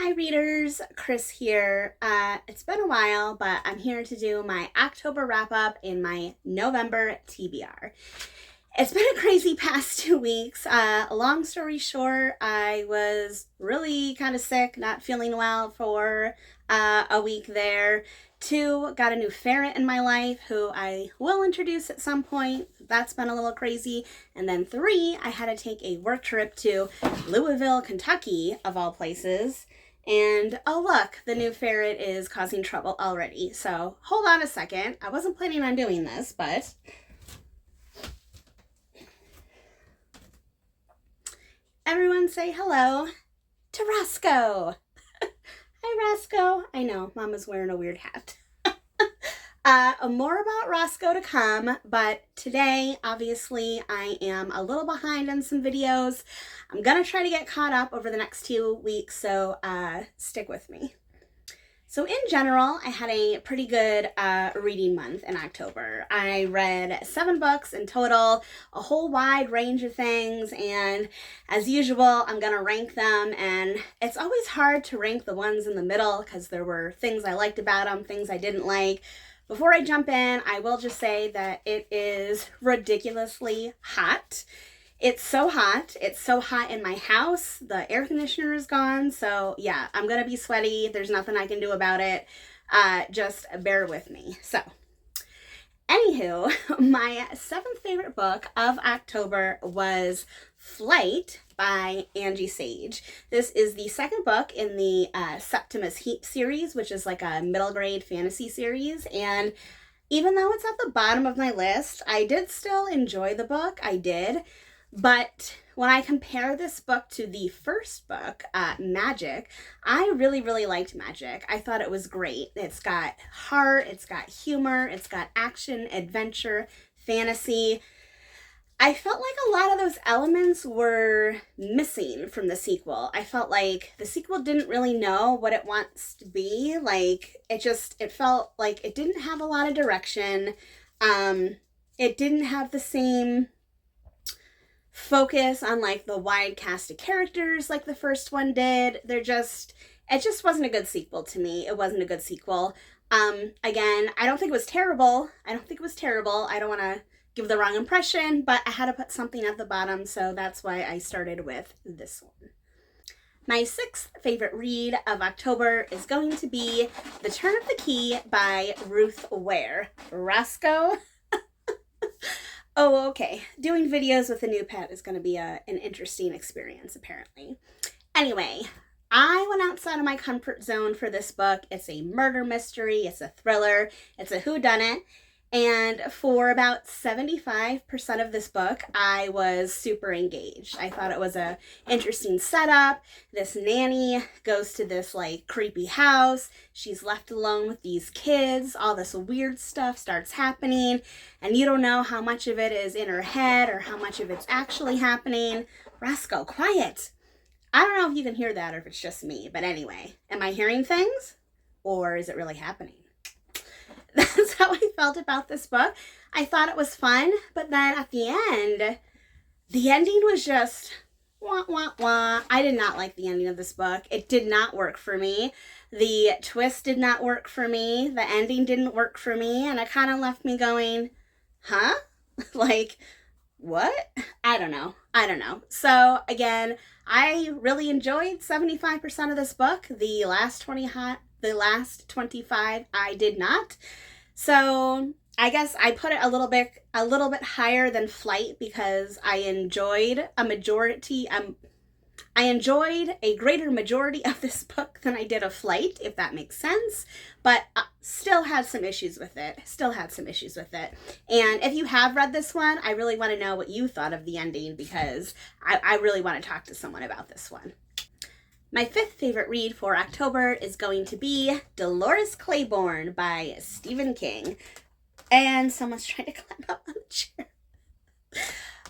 Hi readers, Chris here. It's been a while, but I'm here to do my October wrap up in my November TBR. It's been a crazy past 2 weeks. Long story short, I was really kind of sick, not feeling well for a week there. 2, got a new ferret in my life who I will introduce at some point. That's been a little crazy. And then 3, I had to take a work trip to Louisville, Kentucky, of all places. And oh look, the new ferret is causing trouble already. So hold on a second. I wasn't planning on doing this, but everyone say hello to Roscoe. Hi, Roscoe. I know, Mama's wearing a weird hat. More about Roscoe to come, but today, obviously, I am a little behind on some videos. I'm gonna try to get caught up over the next 2 weeks, so stick with me. So in general, I had a pretty good reading month in October. I read 7 books in total, a whole wide range of things, and as usual, I'm gonna rank them, and it's always hard to rank the ones in the middle because there were things I liked about them, things I didn't like. Before I jump in, I will just say that it is ridiculously hot. It's so hot. It's so hot in my house. The air conditioner is gone. So yeah, I'm going to be sweaty. There's nothing I can do about it. Just bear with me. So anywho, my 7th favorite book of October was Flight by Angie Sage. This is the 2nd book in the Septimus Heap series, which is like a middle grade fantasy series. And even though it's at the bottom of my list, I did still enjoy the book. I did. But when I compare this book to the first book, Magic, I really liked Magic. I thought it was great. It's got heart, it's got humor, it's got action, adventure, fantasy. I felt like a lot of those elements were missing from the sequel. I felt like the sequel didn't really know what it wants to be. Like, it felt like it didn't have a lot of direction. It didn't have the same focus on like the wide cast of characters like the first one did. It just wasn't a good sequel to me. It wasn't a good sequel. Again, I don't think it was terrible. I don't want to give the wrong impression, but I had to put something at the bottom, so that's why I started with this one. My 6th favorite read of October is going to be The Turn of the Key by Ruth Ware. Roscoe? Oh, okay. Doing videos with a new pet is going to be an interesting experience, apparently. Anyway, I went outside of my comfort zone for this book. It's a murder mystery. It's a thriller. It's a whodunit. And for about 75% of this book, I was super engaged. I thought it was a interesting setup. This nanny goes to this like creepy house. She's left alone with these kids. All this weird stuff starts happening, and you don't know how much of it is in her head or how much of it's actually happening. Roscoe, quiet. I don't know if you can hear that or if it's just me, but anyway, am I hearing things or is it really happening? That's how I felt about this book. I thought it was fun, but then at the ending was just wah, wah, wah. I did not like the ending of this book. It did not work for me. The twist did not work for me. The ending didn't work for me, and it kind of left me going, huh? Like, what? I don't know. So again, I really enjoyed 75% of this book. The last 25 I did not. So I guess I put it a little bit higher than Flight because I enjoyed a greater majority of this book than I did of Flight, if that makes sense, but still had some issues with it. And if you have read this one, I really want to know what you thought of the ending because I really want to talk to someone about this one. My 5th favorite read for October is going to be Dolores Claiborne by Stephen King. And someone's trying to climb up on the chair.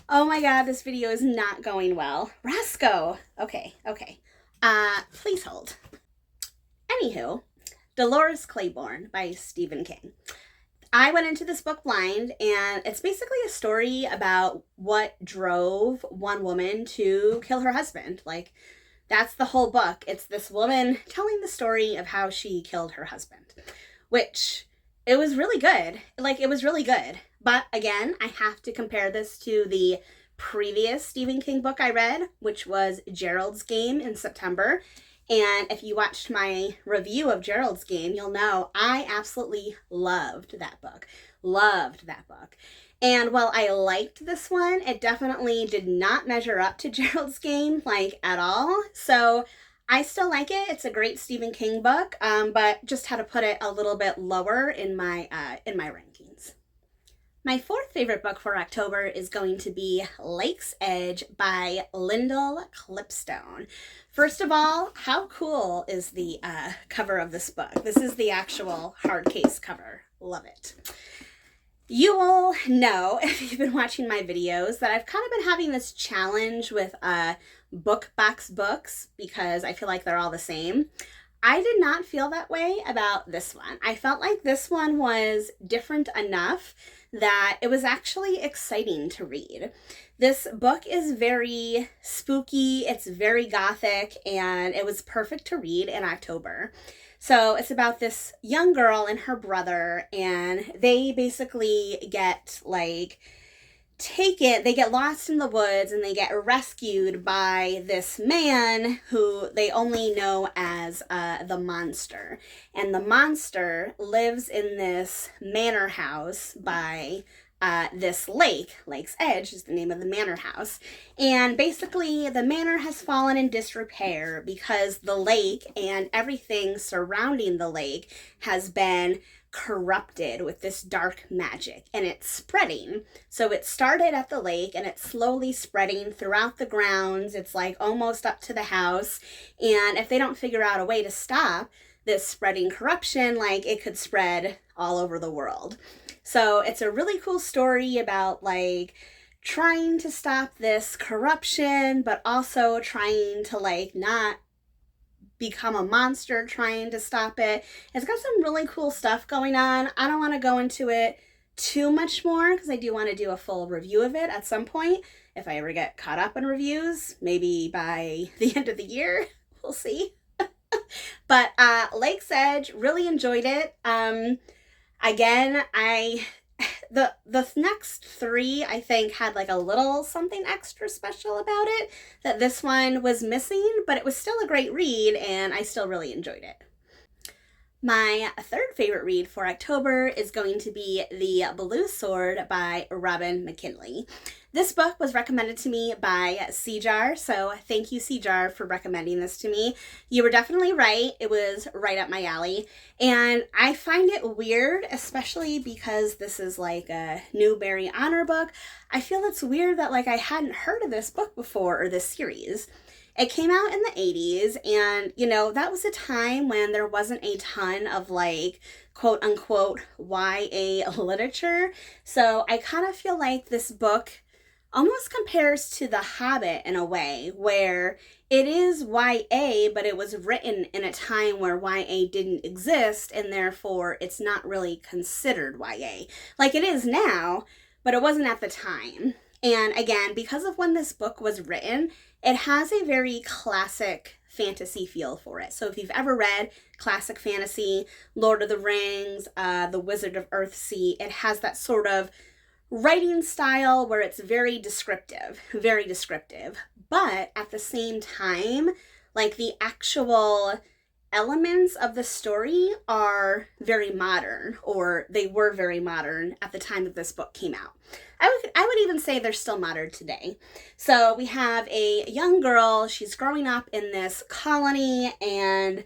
Oh my god, this video is not going well. Roscoe! Okay. Please hold. Anywho, Dolores Claiborne by Stephen King. I went into this book blind, and it's basically a story about what drove one woman to kill her husband. Like, That's the whole book. It's this woman telling the story of how she killed her husband, which it was really good. Like, it was really good. But again, I have to compare this to the previous Stephen King book I read, which was Gerald's Game in September. And if you watched my review of Gerald's Game, you'll know I absolutely loved that book. Loved that book. And while I liked this one, it definitely did not measure up to Gerald's Game, like, at all. So I still like it. It's a great Stephen King book, but just had to put it a little bit lower in my rankings. My fourth favorite book for October is going to be Lake's Edge by Lyndall Clipstone. First of all, how cool is the cover of this book? This is the actual hard case cover. Love it. You will know, if you've been watching my videos, that I've kind of been having this challenge with book box books because I feel like they're all the same. I did not feel that way about this one. I felt like this one was different enough that it was actually exciting to read. This book is very spooky, it's very gothic, and it was perfect to read in October. So it's about this young girl and her brother, and they basically get they get lost in the woods and they get rescued by this man who they only know as the Monster. And the Monster lives in this manor house by this lake. Lake's Edge is the name of the manor house. And basically the manor has fallen in disrepair because the lake and everything surrounding the lake has been corrupted with this dark magic, and it's spreading. So it started at the lake and it's slowly spreading throughout the grounds. It's like almost up to the house, and if they don't figure out a way to stop this spreading corruption, like, it could spread all over the world. So it's a really cool story about like trying to stop this corruption, but also trying to like not become a monster, trying to stop it. It's got some really cool stuff going on. I don't want to go into it too much more because I do want to do a full review of it at some point. If I ever get caught up in reviews, maybe by the end of the year, we'll see. But Lake's Edge, really enjoyed it. Again, the next three, I think, had like a little something extra special about it that this one was missing, but it was still a great read and I still really enjoyed it. My third favorite read for October is going to be The Blue Sword by Robin McKinley. This book was recommended to me by Seajar, so thank you, Seajar, for recommending this to me. You were definitely right. It was right up my alley. And I find it weird, especially because this is like a Newbery Honor book. I feel it's weird that like I hadn't heard of this book before, or this series. It came out in the 80s, and, you know, that was a time when there wasn't a ton of, like, quote-unquote YA literature. So I kind of feel like this book almost compares to The Hobbit in a way, where it is YA, but it was written in a time where YA didn't exist, and therefore it's not really considered YA. Like it is now, but it wasn't at the time. And again, because of when this book was written, it has a very classic fantasy feel for it. So if you've ever read classic fantasy, Lord of the Rings, The Wizard of Earthsea, it has that sort of writing style where it's very descriptive. But at the same time, like the actual elements of the story are very modern, or they were very modern at the time that this book came out. I would even say they're still modern today. So we have a young girl, she's growing up in this colony, and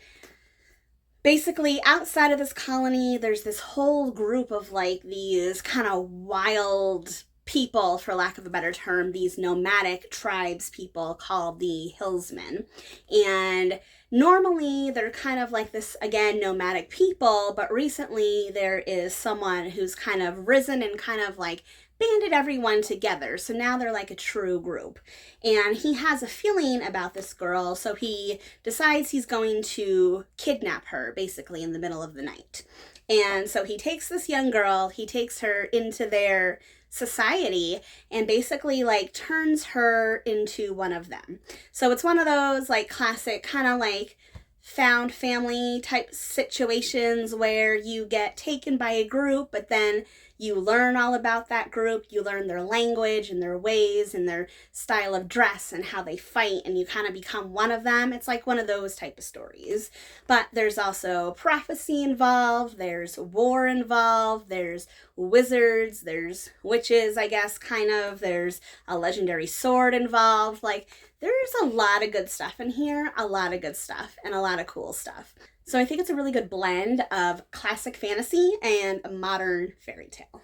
basically outside of this colony, there's this whole group of like these kind of wild people, for lack of a better term, these nomadic tribes people called the Hillsmen. And normally they're kind of like this, again, nomadic people, but recently there is someone who's kind of risen and kind of like banded everyone together. So now they're like a true group. And he has a feeling about this girl, so he decides he's going to kidnap her, basically, in the middle of the night. And so he takes this young girl, he takes her into their society and basically like turns her into one of them. So it's one of those like classic kind of like found family type situations where you get taken by a group, but then you learn all about that group. You learn their language and their ways and their style of dress and how they fight, and you kind of become one of them. It's like one of those type of stories. But there's also prophecy involved, there's war involved, there's wizards, there's witches, I guess, kind of. There's a legendary sword involved. Like, there's a lot of good stuff in here, a lot of good stuff, and a lot of cool stuff. So I think it's a really good blend of classic fantasy and modern fairy tale.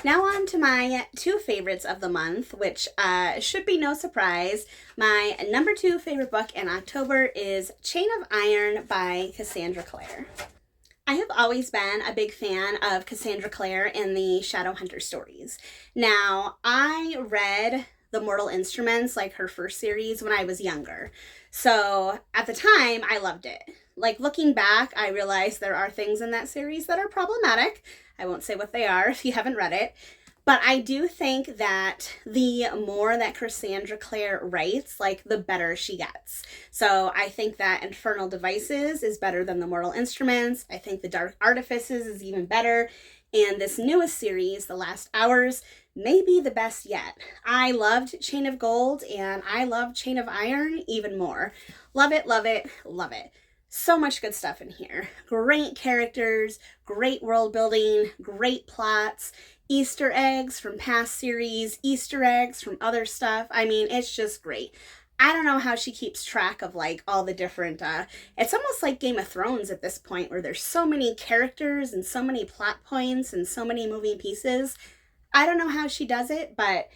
Now on to my two favorites of the month, which should be no surprise. My number 2 favorite book in October is Chain of Iron by Cassandra Clare. I have always been a big fan of Cassandra Clare and the Shadowhunter stories. Now, I read The Mortal Instruments, like her first series, when I was younger. So at the time, I loved it. Like, looking back, I realized there are things in that series that are problematic. I won't say what they are if you haven't read it. But I do think that the more that Cassandra Clare writes, like, the better she gets. So I think that Infernal Devices is better than The Mortal Instruments. I think The Dark Artifices is even better. And this newest series, The Last Hours, may be the best yet. I loved Chain of Gold, and I loved Chain of Iron even more. Love it, love it, love it. So much good stuff in here. Great characters, great world building, great plots, Easter eggs from past series, Easter eggs from other stuff. I mean, it's just great. I don't know how she keeps track of like all the different, it's almost like Game of Thrones at this point, where there's so many characters and so many plot points and so many moving pieces. I don't know how she does it, but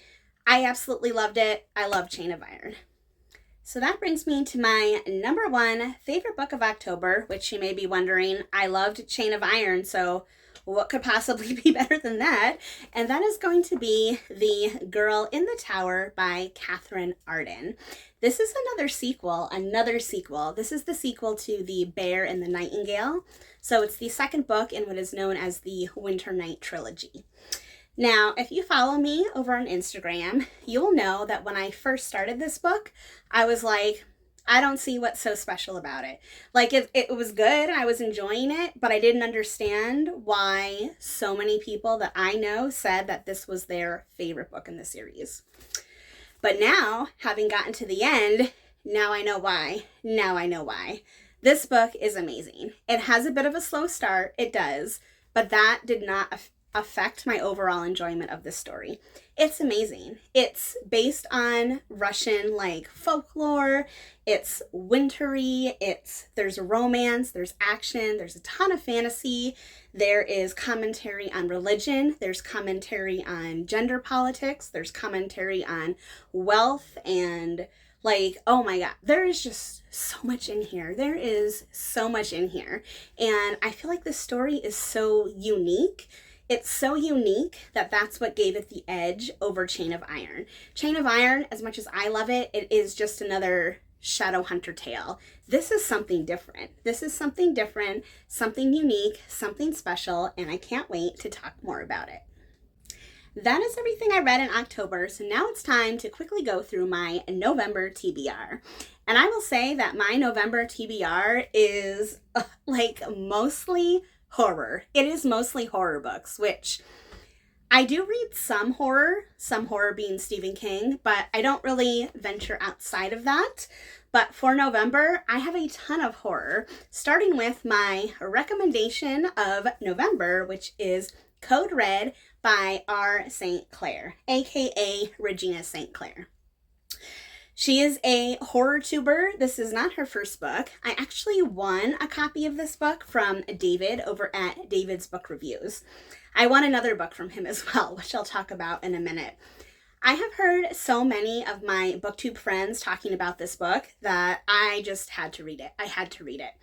I absolutely loved it. I love Chain of Iron. So that brings me to my number 1 favorite book of October, which you may be wondering, I loved Chain of Iron, so what could possibly be better than that? And that is going to be The Girl in the Tower by Catherine Arden. This is another sequel. This is the sequel to The Bear and the Nightingale. So it's the second book in what is known as the Winter Night Trilogy. Now, if you follow me over on Instagram, you'll know that when I first started this book, I was like, I don't see what's so special about it. Like, it was good, I was enjoying it, but I didn't understand why so many people that I know said that this was their favorite book in the series. But now, having gotten to the end, now I know why. This book is amazing. It has a bit of a slow start, it does, but that did not affect my overall enjoyment of this story. It's amazing. It's based on Russian like folklore. It's wintry. There's romance, there's action, there's a ton of fantasy. There is commentary on religion, there's commentary on gender politics, there's commentary on wealth, and like, oh my God, there is just so much in here. There is so much in here. And I feel like this story is so unique. It's so unique that that's what gave it the edge over Chain of Iron. Chain of Iron, as much as I love it, it is just another Shadowhunter tale. This is something different. Something unique, something special, and I can't wait to talk more about it. That is everything I read in October, so now it's time to quickly go through my November TBR. And I will say that my November TBR is like mostly horror. It is mostly horror books, which I do read some horror being Stephen King, but I don't really venture outside of that. But for November, I have a ton of horror, starting with my recommendation of November, which is Code Red by R. St. Clair, aka Regina St. Clair. She is a horror tuber. This is not her first book. I actually won a copy of this book from David over at David's Book Reviews. I won another book from him as well, which I'll talk about in a minute. I have heard so many of my booktube friends talking about this book that I just had to read it. I had to read it.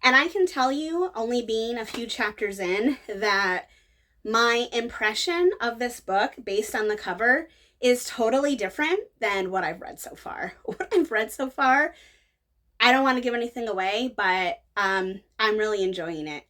And I can tell you, only being a few chapters in, that my impression of this book based on the cover is totally different than what I've read so far. I don't want to give anything away, but I'm really enjoying it.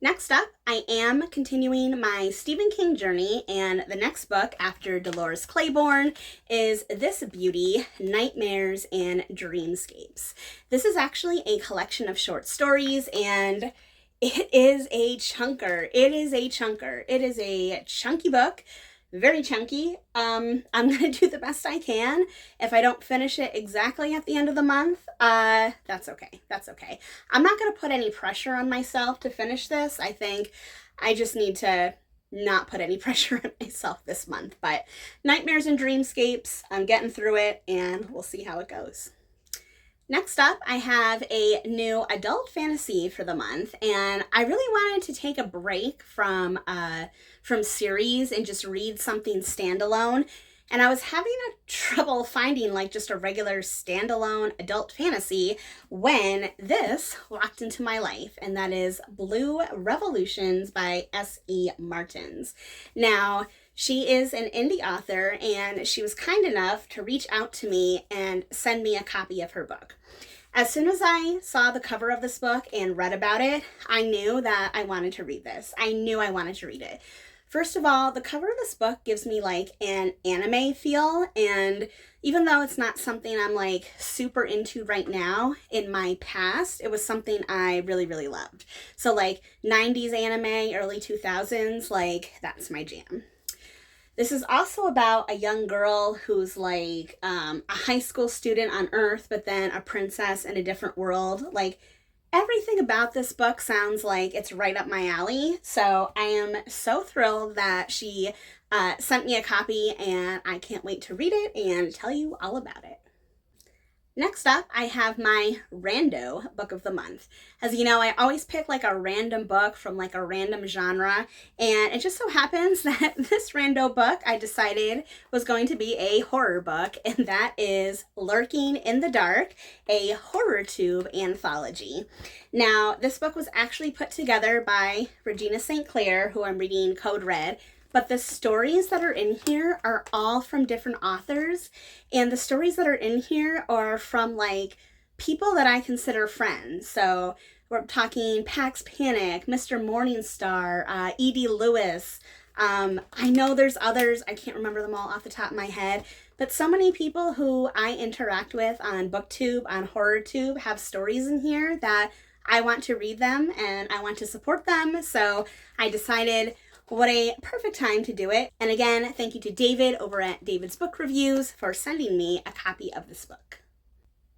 Next up, I am continuing my Stephen King journey, and the next book after Dolores Claiborne is this beauty, Nightmares and Dreamscapes. This is actually a collection of short stories, and it is a chunker. It is a chunker. It is a chunky book. Very chunky. I'm gonna do the best I can. If I don't finish it exactly at the end of the month, that's okay. That's okay. I'm not gonna put any pressure on myself to finish this. I think I just need to not put any pressure on myself this month. But Nightmares and Dreamscapes, I'm getting through it, and we'll see how it goes. Next up, I have a new adult fantasy for the month, and I really wanted to take a break from series and just read something standalone. And I was having a trouble finding like just a regular standalone adult fantasy when this walked into my life, and that is Blue Revolutions by S.E. Martins. Now, she is an indie author, and she was kind enough to reach out to me and send me a copy of her book. As soon as I saw the cover of this book and read about it, I knew that I wanted to read this. I knew I wanted to read it. First of all, the cover of this book gives me like an anime feel, and even though it's not something I'm like super into right now, in my past, it was something I really, really loved. So like 90s anime, early 2000s, like that's my jam. This is also about a young girl who's like a high school student on Earth, but then a princess in a different world. Like everything about this book sounds like it's right up my alley. So I am so thrilled that she sent me a copy, and I can't wait to read it and tell you all about it. Next up, I have my rando book of the month. As you know, I always pick like a random book from like a random genre, and it just so happens that this rando book I decided was going to be a horror book, and that is Lurking in the Dark, a horror tube anthology. Now, this book was actually put together by Regina St. Clair, who I'm reading Code Red, but the stories that are in here are all from different authors, and the stories that are in here are from like people that I consider friends. So we're talking Pax Panic, Mr. Morningstar, E.D. Lewis. I know there's others, I can't remember them all off the top of my head, but so many people who I interact with on BookTube, on HorrorTube, have stories in here that I want to read them and I want to support them. So I decided, what a perfect time to do it. And again, thank you to David over at David's Book Reviews for sending me a copy of this book.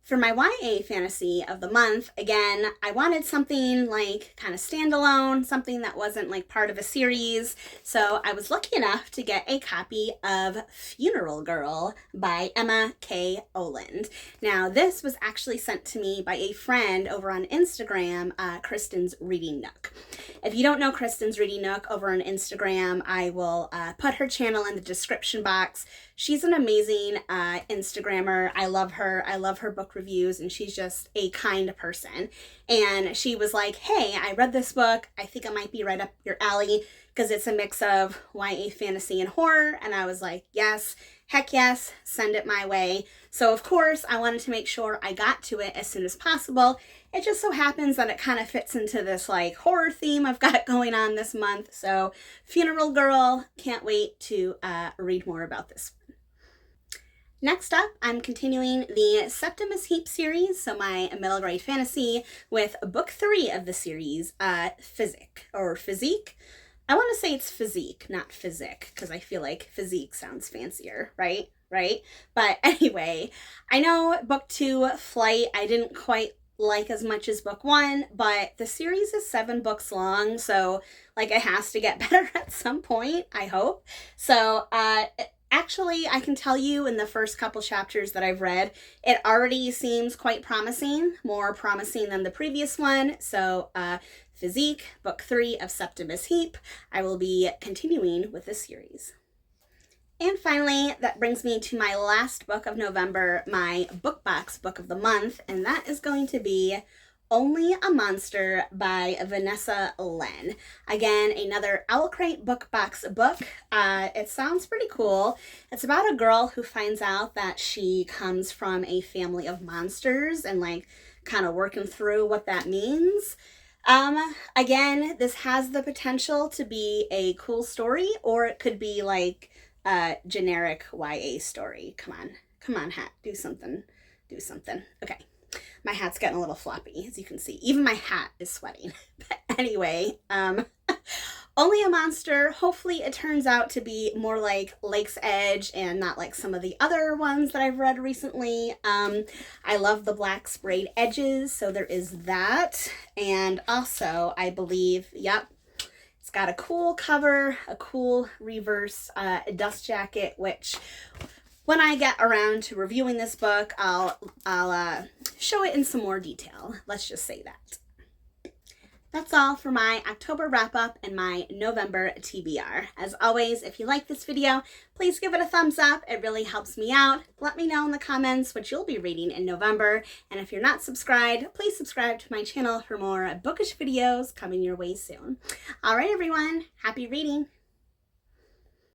For my YA fantasy of the month, again, I wanted something like kind of standalone, something that wasn't like part of a series. So I was lucky enough to get a copy of Funeral Girl by Emma K. Oland. Now, this was actually sent to me by a friend over on Instagram, Kristen's Reading Nook. If you don't know Kristen's Reading Nook over on Instagram, I will put her channel in the description box. She's an amazing Instagrammer. I love her. I love her book reviews, and she's just a kind person. And she was like, hey, I read this book. I think it might be right up your alley because it's a mix of YA fantasy and horror. And I was like, yes, heck yes, send it my way. So of course, I wanted to make sure I got to it as soon as possible. It just so happens that it kind of fits into this like horror theme I've got going on this month. So Funeral Girl, can't wait to read more about this. Next up, I'm continuing the Septimus Heap series, so my middle grade fantasy, with book 3 of the series, Physique. I want to say it's Physique, not Physique, because I feel like Physique sounds fancier, right? But anyway, I know book 2, Flight, I didn't quite like as much as book 1, but the series is 7 books long, so like it has to get better at some point, I hope. So, actually, I can tell you in the first couple chapters that I've read, it already seems quite promising, more promising than the previous one. So, Physique, book 3 of Septimus Heap, I will be continuing with this series. And finally, that brings me to my last book of November, my book box book of the month, and that is going to be Only a Monster by Vanessa Len. Again, another Owlcrate book box book. It sounds pretty cool. It's about a girl who finds out that she comes from a family of monsters and like kind of working through what that means. Again, this has the potential to be a cool story, or it could be like a generic YA story. Come on, hat, do something, do something. Okay, my hat's getting a little floppy, as you can see. Even my hat is sweating. But anyway, Only a Monster. Hopefully it turns out to be more like Lake's Edge and not like some of the other ones that I've read recently. I love the black sprayed edges, so there is that. And also, I believe, yep, it's got a cool cover, a cool reverse dust jacket, which when I get around to reviewing this book, I'll show it in some more detail. Let's just say that. That's all for my October wrap-up and my November TBR. As always, if you like this video, please give it a thumbs up. It really helps me out. Let me know in the comments what you'll be reading in November. And if you're not subscribed, please subscribe to my channel for more bookish videos coming your way soon. All right, everyone. Happy reading.